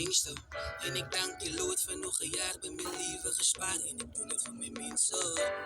gangster. En ik dank je Lord voor nog een jaar bij mijn leven gespaard. En ik doe het voor mijn mensen.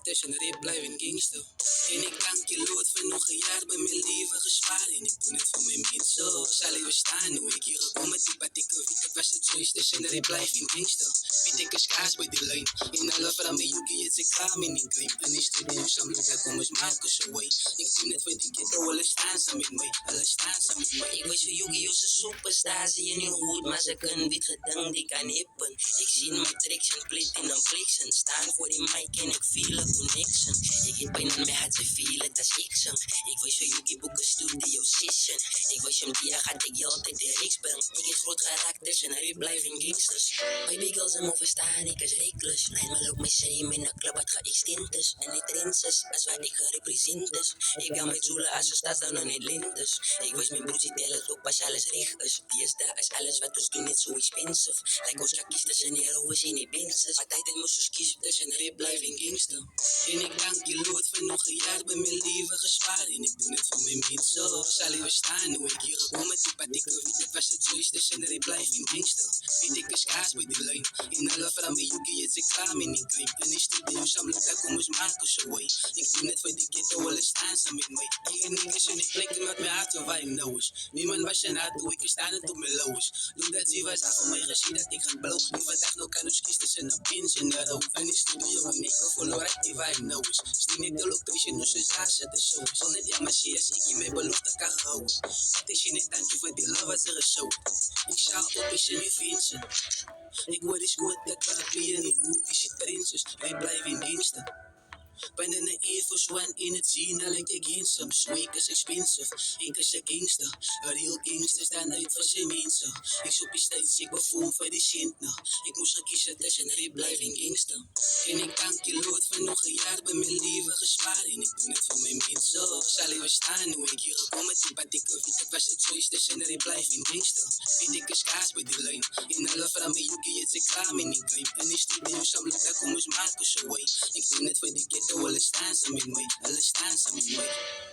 Tussen rip blijf een gangster. En ik dank je Lord voor nog een jaar bij mijn leven gespaard. En ik doe het voor mijn mensen. Zal even staan hoe ik hier gekomen die patikke wiet. Het was het zoiets tussen rip blijf een gangster. Weet ik is kaas bij die lijn. In alle vrouw mijn joekie het ik klaar in klim. En ik studeer samen met kom eens maken zo way. Ik doe het voor die kiddo, alle staan samen met mij. Alle staan samen met mij. Ik weet voor Yugi als een superstar, zie je niet goed, maar ze kunnen dit gedankt, die kan hippen. Ik zie mijn tricks en split in een bliksen, staan voor die mic en ik feel a connection. Ik heb bijna met het ze feel het als ik zang. Ik weet voor Yugi boeken studio session. Ik weet hem die gaat ik je altijd de riks brengen. Ik heb groot karakters en hij blijft in gangsters. Baby girls hem overstaan, ik is reckless. Nee, maar loop mij same in de club, het ga ik stintes. En die trenses, als waar ik gerepresent. Ik ga met zoelen als ze staat dan nog niet lintes. Ik weet mijn broertje tellen op als alles recht is. Die is daar, is alles wat ons doen niet zo expensive. Like ons lakjes tussen die rovers in die binses. Maar tijd moest ons kiezen tussen rip blijf in gangster. En ik dank je Lord voor nog een jaar bij mijn leven gespaard. En ik doe het voor mijn mensen. Zal even staan hoe ik hier gekomen die patikke wiet. Het was het zoiets tussen rip blijf in gangster. Weet ik is kaas bij die lijn. In alle vrouw mijn joekie het ik klaar in die klim. En ik studeer samen met kom eens maken zo way. Ik doe het voor die kiddo, alle staan samen met mij. Die niggas in die plekken met mijn hart van waar ik nou is. Niemand was je naad hoe ik staan het op mijn lauwers. Doe dat ze was af van mij gezien dat ik ga blauw. Die vandaag nog kan ons kiezen tussen een pins en een rook. En die studio en ik verloor echt die waar ik nou is. Steen ik de location, dus ze zagen ze de show. Zonder die amassiers, ik in mijn belofte kan houden. Het is je niet dankje voor die love als er is zo. Ik zou op is je nu fietsen. Ik word eens goed, dat kan je niet goed, is je prinses. Wij blijven in gangster. Bijna een Air Force One in het zien, al ik against some swag is expensive. Ik is een gangster, een real gangster staan uit voor zijn mensen. Ik zoek je steeds, ik bevoel voor die shit nou. Ik moest gekiezen tussen rip blijf in gangster. En ik dank je Lord voor nog een jaar bij mijn leven gespaard. En ik doe het voor mijn mensen. Zal even staan hoe ik hier gekomen die patikke wiet. Het was het zoiets tussen rip blijf in gangster. Weet ik is kaas bij die lijn. In alle vrouw mijn joekie het ik klaar in die klim. En ik studeer samen met kom eens maken zo way. Ik doe het voor die kiddo, alle staan samen met mij. Alle staan samen met mij.